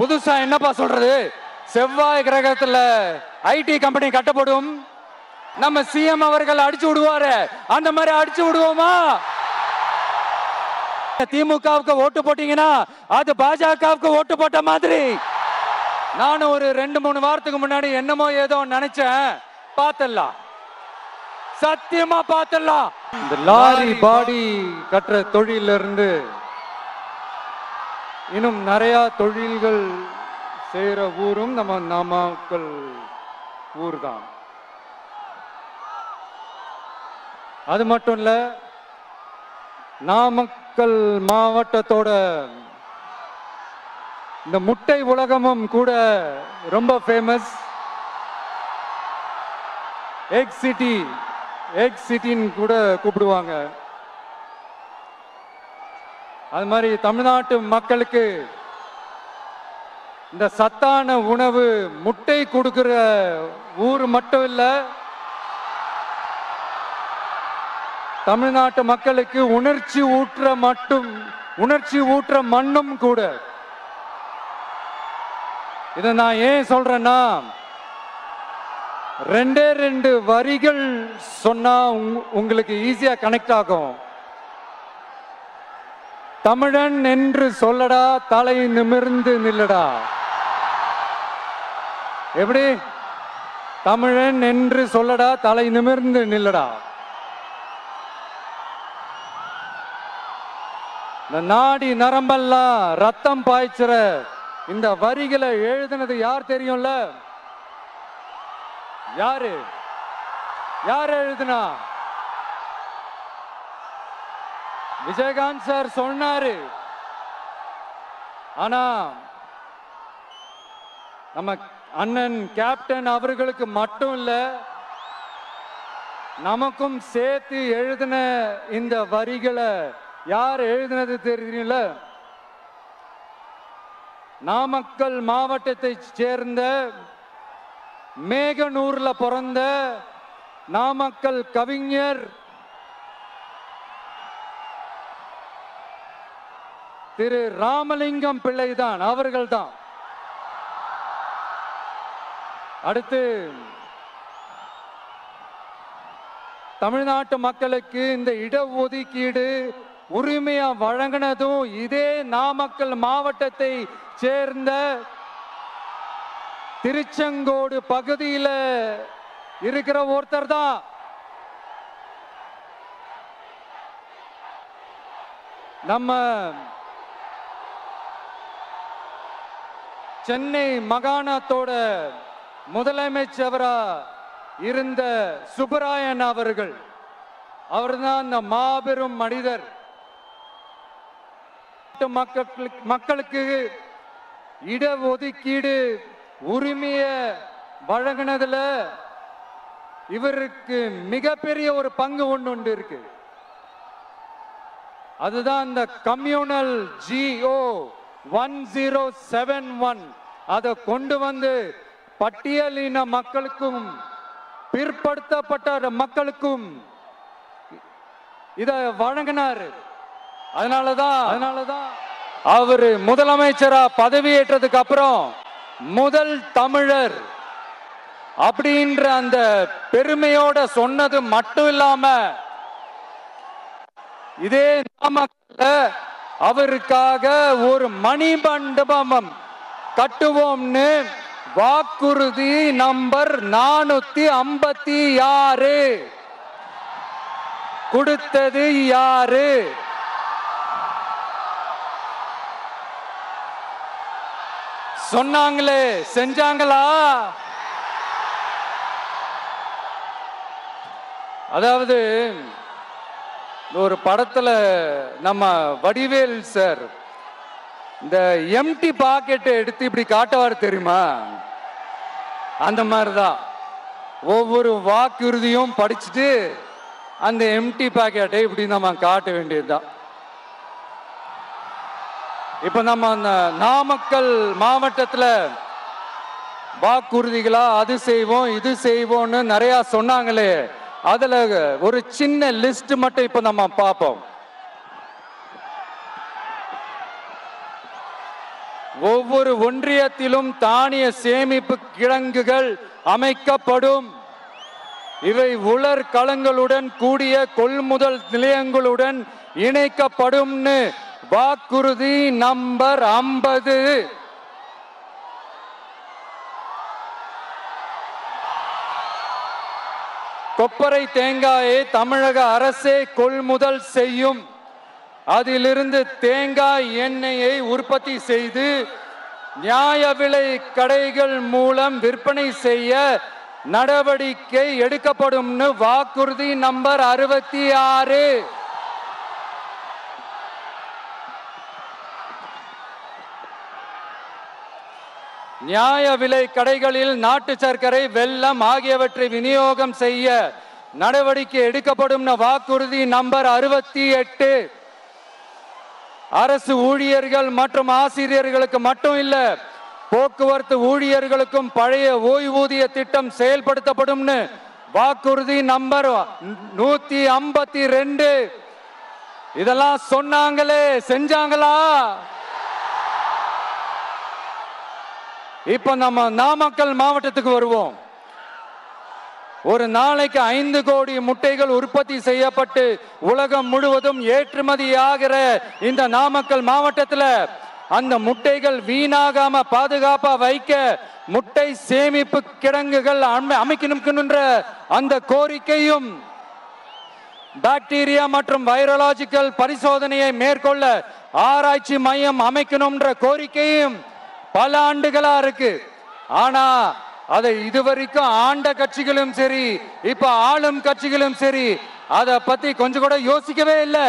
புதுசா என்னப்பா சொல்றது? செவ்வாய் கிரகத்துல ஐடி கம்பெனி கட்டப்படும். நம்ம சிஎம் அவர்கள் அடிச்சு விடுவாரு. அந்த மாதிரி அடிச்சு விடுவோமா? திமுகவுக்கு ஓட்டு போட்டீங்கன்னா அது பாஜகவுக்கு ஓட்டு போட்ட மாதிரி. நானும் ஒரு 2-3 வாரத்துக்கு முன்னாடி என்னமோ ஏதோ நினைச்சேன். பார்த்தலாம், சத்தியமா பார்த்தலாம். இந்த லாரி பாடி கட்டுற தொழில இருந்து இன்னும் நிறைய தொழில்கள் செய்யற ஊரும் நம்ம நாமக்கல் ஊர் தான். அது மட்டும் இல்ல, நாமக்கல் மாவட்டத்தோட இந்த முட்டை உலகமும் கூட ரொம்ப ஃபேமஸ். எக் சிட்டி, எக் சிட்டின்னு கூட கூப்பிடுவாங்க. அது மாதிரி தமிழ்நாட்டு மக்களுக்கு இந்த சத்தான உணவு முட்டை கொடுக்கிற ஊர் மட்டும் இல்ல, தமிழ்நாட்டு மக்களுக்கு உணர்ச்சி ஊற்ற மண்ணும் கூட. இதை நான் ஏன் சொல்றேன்னா, 2 வரிகள் சொன்னா உங்களுக்கு ஈஸியா கனெக்ட் ஆகும். தமிழன் என்று சொல்லடா, தலை நிமிர்ந்து நில்லடா. எப்படி? தமிழன் என்று சொல்லடா, தலை நிமிர்ந்து நில்லடா. இந்த நாடி நரம்பெல்லாம் ரத்தம் பாய்ச்சுற இந்த வரிகளை எழுதினது யார் தெரியும்ல? யாரு எழுதுனா? விஜயகாந்த் சார் சொன்னாரு. ஆனா நம்ம அண்ணன் கேப்டன் அவர்களுக்கு மட்டும் இல்ல, நமக்கும் சேர்த்து எழுதின இந்த வரிகளை யார் எழுதினது தெரியும்ல? நாமக்கல் மாவட்டத்தை சேர்ந்த மேகனூர்ல பிறந்த நாமக்கல் கவிஞர் திரு ராமலிங்கம் பிள்ளைதான், அவர்கள்தான். அடுத்து தமிழ்நாட்டு மக்களுக்கு இந்த இடஒதுக்கீடு உரிமையா வழங்கினதும் இதே நாமக்கல் மாவட்டத்தை சேர்ந்த திருச்செங்கோடு பகுதியில இருக்கிற ஒருத்தர் தான். நம்ம சென்னை மாகாணத்தோட முதலமைச்சரா இருந்த சுப்பராயன் அவர்கள், அவர்தான் அந்த மாபெரும் மனிதர். மக்களுக்கு இடஒதுக்கீடு உரிமைய வழங்கினதுல இவருக்கு மிகப்பெரிய ஒரு பங்கு ஒன்று இருக்கு. அதுதான் இந்த கம்யூனல் GO 1071 அதை கொண்டு வந்து பட்டியலின மக்களுக்கும் பிற்படுத்தப்பட்ட மக்களுக்கும் இத வழங்கினார். அதனாலதான் அவரு முதலமைச்சரா பதவியேற்றதுக்கு அப்புறம் முதல் தமிழர் அப்படின்ற அந்த பெருமையோட சொன்னது மட்டும் இல்லாம, இதே நாமக்கல்ல அவருக்காக ஒரு மணிமண்டபம் கட்டுவோம்னு வாக்குறுதி நம்பர் 456 கொடுத்தது யாரு? சொன்னாங்களே, செஞ்சாங்களா? அதாவது ஒரு படத்துல நம்ம வடிவேல் சார் இந்த எம்டி பாக்கெட்டை எடுத்து இப்படி காட்டுவார் தெரியுமா? அந்த மாதிரிதான் ஒவ்வொரு வாக்குறுதியும் படிச்சுட்டு அந்த எம்டி பாக்கெட்டை இப்படி நம்ம காட்ட வேண்டியதுதான். இப்ப நம்ம அந்த நாமக்கல் மாவட்டத்துல வாக்குறுதிகளா அது செய்வோம் இது செய்வோம்னு நிறைய சொன்னாங்களே, அதுல ஒரு சின்ன லிஸ்ட் மட்டும் இப்ப நம்ம பார்ப்போம். ஒவ்வொரு ஒன்றியத்திலும் தானிய சேமிப்பு கிடங்குகள் அமைக்கப்படும். இவை உலர் களங்களுடன் கூடிய கொள்முதல் நிலையங்களுடன் இணைக்கப்படும். வாக்குறுதி நம்பர் 50. கொப்பரை தேங்காயை தமிழக அரசே கொள்முதல் செய்யும். அதிலிருந்து தேங்காய் எண்ணெயை உற்பத்தி செய்து நியாய விலை கடைகள் மூலம் விற்பனை செய்ய நடவடிக்கை எடுக்கப்படும். வாக்குறுதி நம்பர் 66. நியாய விலை கடைகளில் நாட்டு சர்க்கரை, வெல்லம் ஆகியவற்றை விநியோகம் செய்ய நடவடிக்கை எடுக்கப்படும். வாக்குறுதி நம்பர் 68. அரசு ஊழியர்கள் மற்றும் ஆசிரியர்களுக்கு மட்டும் இல்ல, போக்குவரத்து ஊழியர்களுக்கும் பழைய ஓய்வூதிய திட்டம் செயல்படுத்தப்படும். வாக்குறுதி நம்பர் 152. இதெல்லாம் சொன்னாங்களே, செஞ்சாங்களா? இப்ப நம்ம நாமக்கல் மாவட்டத்துக்கு வருவோம். ஒரு நாளைக்கு 5 கோடி முட்டைகள் உற்பத்தி செய்யப்பட்டு உலகம் முழுவதும் ஏற்றுமதி ஆகிற இந்த நாமக்கல் மாவட்டத்தில் அந்த முட்டைகள் வீணாகாம பாதுகாப்பா வைக்க முட்டை சேமிப்பு கிடங்குகள் அமைக்கணும்ன்ற அந்த கோரிக்கையும், பாக்டீரியா மற்றும் வைரலாஜிக்கல் பரிசோதனையை மேற்கொள்ள ஆராய்ச்சி மையம் அமைக்கணும்ன்ற கோரிக்கையும் பல ஆண்டுகளா இருக்கு. ஆனா அதை இதுவரைக்கும் ஆண்ட கட்சிகளும் சரி, இப்ப ஆளும் கட்சிகளும் சரி, அதை பத்தி கொஞ்சம் கூட யோசிக்கவே இல்லை.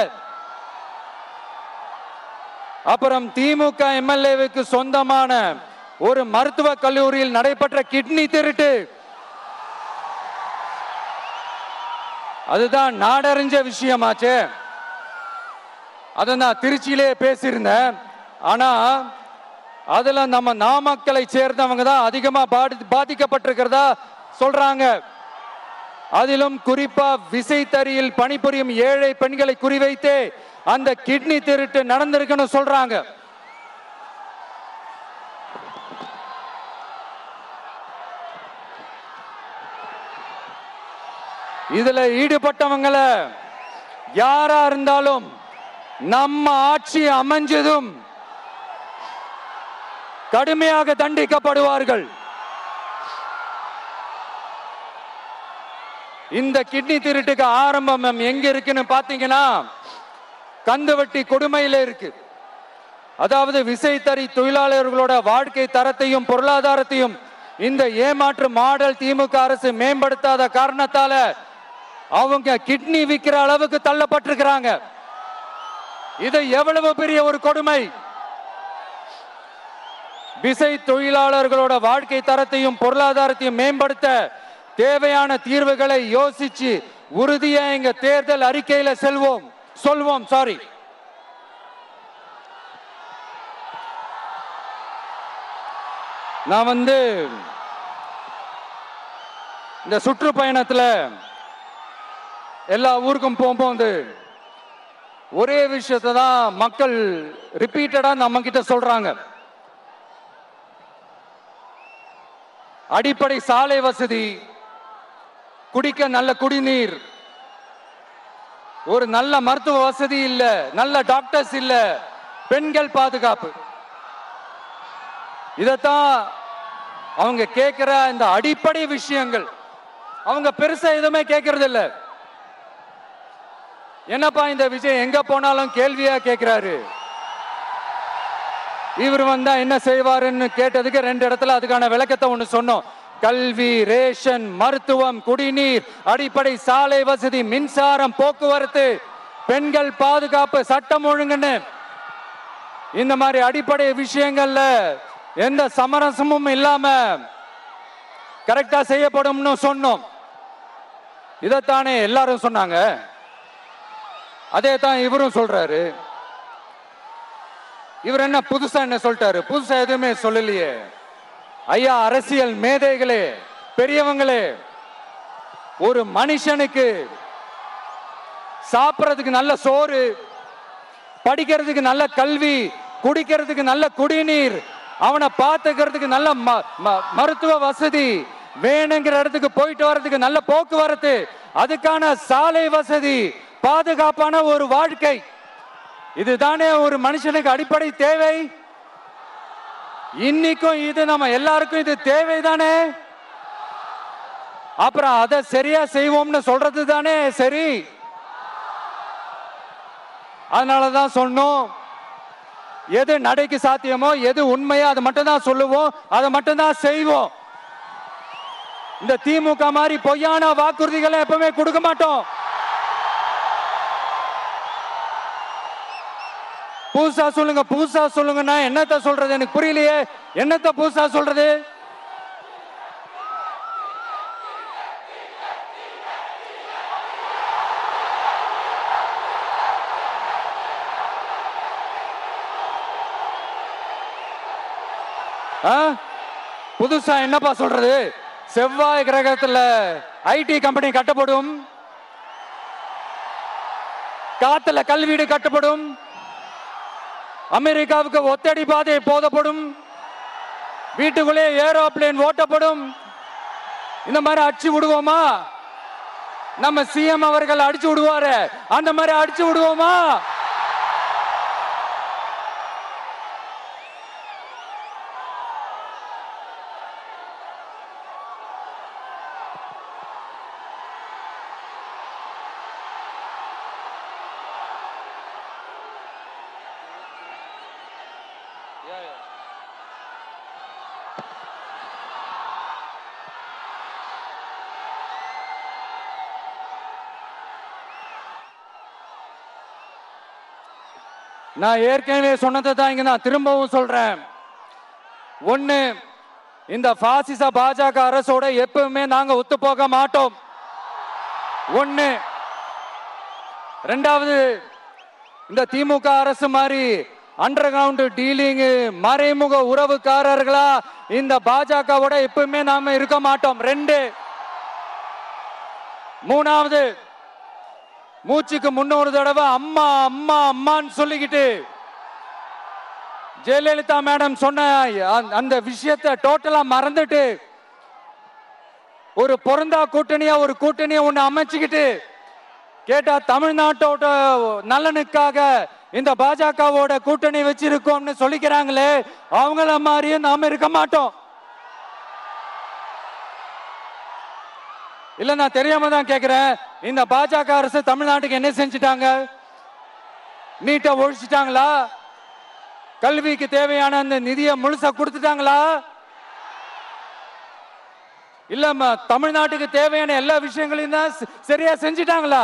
அப்புறம் திமுக எம்எல்ஏவுக்கு சொந்தமான ஒரு மருத்துவ கல்லூரியில் நடைபெற்ற கிட்னி திருட்டு, அதுதான் நாடறிஞ்ச விஷயமாச்சு. அதை நான் திருச்சியிலே பேசியிருந்தேன். ஆனா அதுல நம்ம நாமக்கலை சேர்ந்தவங்க தான் அதிகமா பாதிக்கப்பட்டிருக்கிறதா சொல்றாங்க. அதிலும் குறிப்பா விசைத்தறியில் பணிபுரியும் ஏழை பெண்களை குறிவைத்து அந்த கிட்னி திருட்டு நடந்திருக்குன்னு சொல்றாங்க. இதுல ஈடுபட்டவங்களை யாரா இருந்தாலும் நம்ம ஆட்சி அமைஞ்சதும் கடுமையாக தண்டிக்கப்படுவார்கள். இந்த கிட்னி திருட்டுக்கு ஆரம்பம் எங்க இருக்குன்னு பாத்தீங்கன்னா, கந்துவட்டி கொடுமையில இருக்கு. அதாவது விசைத்தறி தொழிலாளர்களோட வாழ்க்கை தரத்தையும் பொருளாதாரத்தையும் இந்த ஏமாற்று மாடல் திமுக அரசு மேம்படுத்தாத காரணத்தால அவங்க கிட்னி விற்கிற அளவுக்கு தள்ளப்பட்டிருக்கிறாங்க. இது எவ்வளவு பெரிய ஒரு கொடுமை! விசை தொழிலாளர்களோட வாழ்க்கை தரத்தையும் பொருளாதாரத்தையும் மேம்படுத்த தேவையான தீர்வுகளை யோசிச்சு உறுதியா எங்க தேர்தல் அறிக்கையில சொல்வோம். சாரி, நான் இந்த சுற்றுப்பயணத்துல எல்லா ஊருக்கும் போகும்போது ஒரே விஷயத்தை தான் மக்கள் ரிப்பீட்டடா நம்ம கிட்ட சொல்றாங்க. அடிப்படை சாலை வசதி, குடிக்க நல்ல குடிநீர், ஒரு நல்ல மருத்துவ வசதி இல்ல, நல்ல டாக்டர்ஸ் இல்ல, பெண்கள் பாதுகாப்பு. இதத்தான் அவங்க கேட்கிற இந்த அடிப்படை விஷயங்கள். அவங்க பெருசா எதுவுமே கேட்கறது இல்ல. என்னப்பா இந்த விஜய் எங்க போனாலும் கேள்வியா கேட்கிறாரு, இவர் வந்தா என்ன செய்வாருன்னு கேட்டதுக்கு 2 இடத்துல அதுக்கான விளக்கத்தை ஒண்ணு சொன்னோம். கல்வி, ரேஷன், மருத்துவம், குடிநீர், அடிப்படை சாலை வசதி, மின்சாரம், போக்குவரத்து, பெண்கள் பாதுகாப்பு, சட்டம் ஒழுங்குன்னு இந்த மாதிரி அடிப்படை விஷயங்கள்ல எந்த சமரசமும் இல்லாம கரெக்டா செய்யப்படும்னு சொன்னோம். இதைத்தானே எல்லாரும் சொன்னாங்க, அதே தான் இவரும் சொல்றாரு. இவர் என்ன புதுசா என்ன சொல்லிட்டாரு? புதுசா எதுவுமே சொல்லலையே. ஐயா, அரசியல் மேதைகளே, பெரியவங்களே, ஒரு மனுஷனுக்கு சாப்பிடறதுக்கு நல்ல சோறு, படிக்கிறதுக்கு நல்ல கல்வி, குடிக்கிறதுக்கு நல்ல குடிநீர், அவனை பார்த்துக்கிறதுக்கு நல்ல மருத்துவ வசதி, வேணுங்கிற இடத்துக்கு போயிட்டு வர்றதுக்கு நல்ல போக்குவரத்து, அதுக்கான சாலை வசதி, பாதுகாப்பான ஒரு வாழ்க்கை, இதுதானே ஒரு மனுஷனுக்கு அடிப்படை தேவை. இன்னைக்கும் இது நம்ம எல்லாருக்கும் இது தேவைதானே. அப்புறம் அதை சரியா செய்வோம்னு சொல்றது தானே சரி. அதனாலதான் சொன்னோம், எது நடைக்கு சாத்தியமோ, எது உண்மையோ அதை மட்டும் தான் சொல்லுவோம், அதை மட்டும் தான் செய்வோம். இந்த திமுக மாதிரி பொய்யான வாக்குறுதிகளை எப்பவுமே கொடுக்க மாட்டோம். புதுசா சொல்லுங்க, புதுசா சொல்லுங்கன்னா என்னத்த சொல்றது எனக்கு புரியலையே. என்னத்த புதுசா சொல்றது? புதுசா என்னப்பா சொல்றது? செவ்வாய் கிரகத்துல ஐடி கம்பெனி கட்டப்படும், காத்துல கல்வீடு கட்டப்படும், அமெரிக்காவுக்கு ஒத்தடி பாதை போதப்படும், வீட்டுக்குள்ளே ஏரோப்ளேன் ஓட்டப்படும். இந்த மாதிரி அடிச்சு விடுவோமா? நம்ம சிஎம் அவர்கள் அடிச்சு விடுவாரு, அந்த மாதிரி அடிச்சு விடுவோமா? நான் ஏற்கனவே சொன்னதை தான் இங்க நான் திரும்பவும் சொல்றேன். ஒண்ணு, இந்த பாசிச பாஜக அரசோட எப்பவுமே நாங்க ஒத்து போக மாட்டோம். ஒண்ணு. ரெண்டாவது, இந்த திமுக அரசு மாதிரி அண்டர் கிரவுண்ட் டீலிங், மறைமுக உறவுக்காரர்களா இந்த பாஜகவோட எப்பவுமே நாம இருக்க மாட்டோம். ரெண்டு. மூணாவது, மூச்சுக்கு முன்னொரு தடவை அம்மா அம்மா அம்மான்னு சொல்லிக்கிட்டு ஜெயலலிதா மேடம் சொன்ன அந்த விஷயத்தை டோட்டலா மறந்துட்டு ஒரு பொருந்தா கூட்டணியா ஒரு கூட்டணியை ஒண்ணு அமைச்சுக்கிட்டு கேட்டா தமிழ்நாட்டோட நலனுக்காக இந்த பாஜகவோட கூட்டணி வச்சிருக்கோம்னு சொல்லிக்கிறாங்களே, அவங்கள மாதிரியும் நாம இருக்க மாட்டோம். இல்ல, நான் தெரியாம தான் கேக்குறேன். இந்த பாஜக அரசு தமிழ்நாட்டுக்கு என்ன செஞ்சிட்டாங்க? நீட்டை ஒழிச்சிட்டாங்களா? கல்விக்கு தேவையான அந்த நிதியை முழுசா கொடுத்துட்டாங்களா? இல்ல தமிழ்நாட்டுக்கு தேவையான எல்லா விஷயங்களையும் தான் சரியா செஞ்சிட்டாங்களா?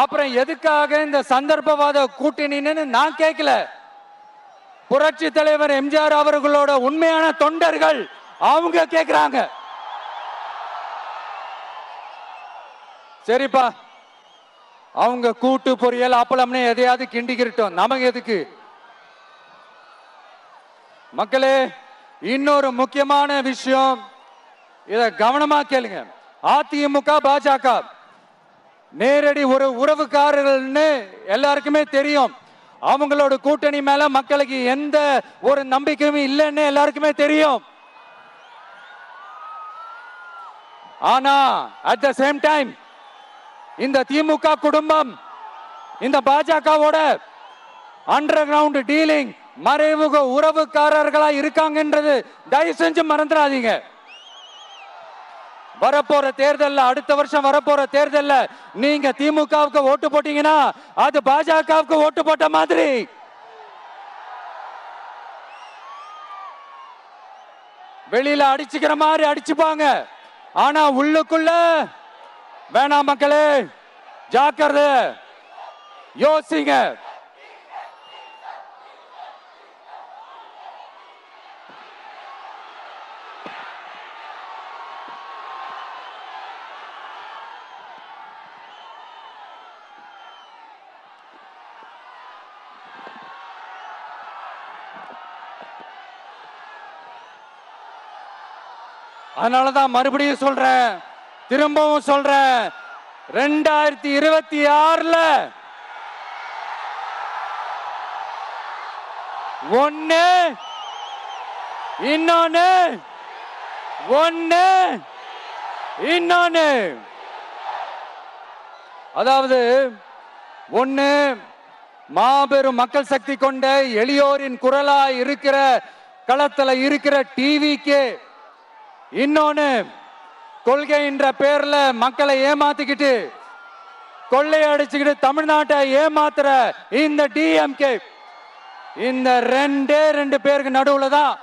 அப்புறம் எதுக்காக இந்த சந்தர்ப்பவாத கூட்டணின்னு நான் கேட்கல. புரட்சி தலைவர் எம்ஜிஆர் அவர்களோட உண்மையான தொண்டர்கள் அவங்க கேட்கிறாங்க. சரிப்பா, அவங்க கூட்டு பொரியல் அப்பளம்னு எதையாவது கிண்டிக்கிட்டோம், நமக்கு எதுக்கு? மக்களே, இன்னொரு முக்கியமான விஷயம், இத கவனமா கேளுங்க. அதிமுக பாஜக நேரடி ஒரு உறவுக்காரர்கள்னு எல்லாருக்குமே தெரியும். அவங்களோட கூட்டணி மேல மக்களுக்கு எந்த ஒரு நம்பிக்கையும் இல்லைன்னு எல்லாருக்குமே தெரியும். ஆனா அட் த சேம் டைம் இந்த திமுக குடும்பம் இந்த பாஜகவோட அண்டர் கிரவுண்ட் டீலிங், மறைமுக உறவுக்காரர்களா இருக்காங்கன்றது தயவு செஞ்சு மறந்துடாதீங்க. வரப்போற தேர்தல்ல, அடுத்த வருஷம் வரப்போற தேர்தல்ல நீங்க திமுகவுக்கு ஓட்டு போட்டீங்கன்னா அது பாஜகவுக்கு ஓட்டு போட்ட மாதிரி. வெளியில அடிச்சுக்கிற மாதிரி அடிச்சுப்பாங்க, ஆனா உள்ளுக்குள்ள வேணாம். மக்களே, ஜாக்கிரதை, யோசிங்க. அதனாலதான் மறுபடியும் சொல்றேன், திரும்பவும் சொல்றேன், 2026 ஒன்னு இன்னொன்னு ஒன்னு இன்னொன்னு. அதாவது ஒன்னு மாபெரும் மக்கள் சக்தி கொண்ட எளியோரின் குரலா இருக்கிற களத்துல இருக்கிற டிவிக்கு, இன்னொன்னு கொள்கை என்ற பேர்ல மக்களை ஏமாத்திக்கிட்டு கொள்ளையடிச்சுக்கிட்டு தமிழ்நாட்டை ஏமாத்துற இந்த டிஎம்கே. இந்த ரெண்டு பேருக்கு நடுவுல தான்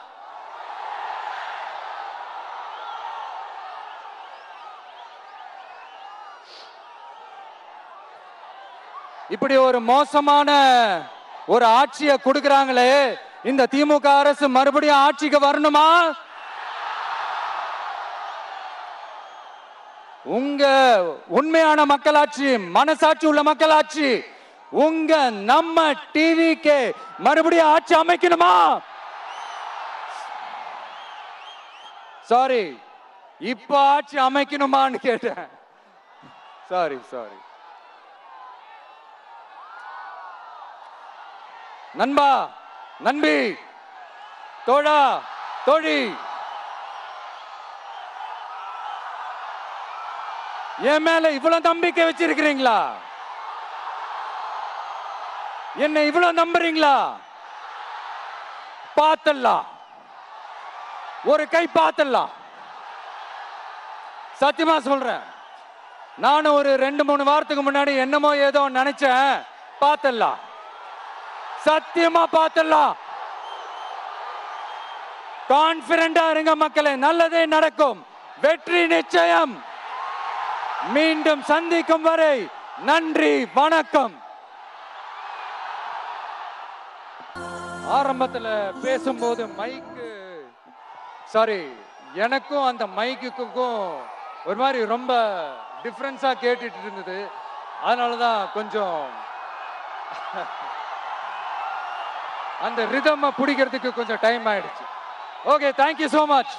இப்படி ஒரு மோசமான ஒரு ஆட்சியை கொடுக்கறாங்களே. இந்த திமுக அரசு மறுபடியும் ஆட்சிக்கு வரணுமா? உங்க உண்மையான மக்களாட்சி, மனசாட்சி உள்ள மக்களாட்சி, உங்க நம்ம டிவிக்கு மறுபடியும் ஆட்சி அமைக்கணுமா? சாரி, இப்ப ஆட்சி அமைக்கணுமான்னு கேட்டேன். சாரி. நண்பா, நண்பி, தோழா, தோழி, என் மேல இவ்வளவு நம்பிக்கை வச்சிருக்கிறீங்களா? என்ன இவ்வளவு நம்புறீங்களா? பார்த்தலாம், ஒரு கை பார்த்தலாம். சத்தியமா சொல்றேன், நானும் ஒரு 2-3 வாரத்துக்கு முன்னாடி என்னமோ ஏதோ நினைச்சேன். பார்த்தலாம், சத்தியமா பார்த்தலாம். கான்பிடண்டா இருங்க மக்களே, நல்லதே நடக்கும், வெற்றி நிச்சயம். மீண்டும் சந்திக்கும் வரை நன்றி, வணக்கம். ஆரம்பத்தில் பேசும்போது மைக்கு, சாரி, எனக்கும் அந்த மைக்குக்கும் ஒரு மாதிரி ரொம்ப டிஃபரன்ஸா கேட்டுட்டு இருந்தது. அதனாலதான் கொஞ்சம் அந்த ரிதம் பிடிக்கிறதுக்கு கொஞ்சம் டைம் ஆயிடுச்சு. Okay, thank you so much.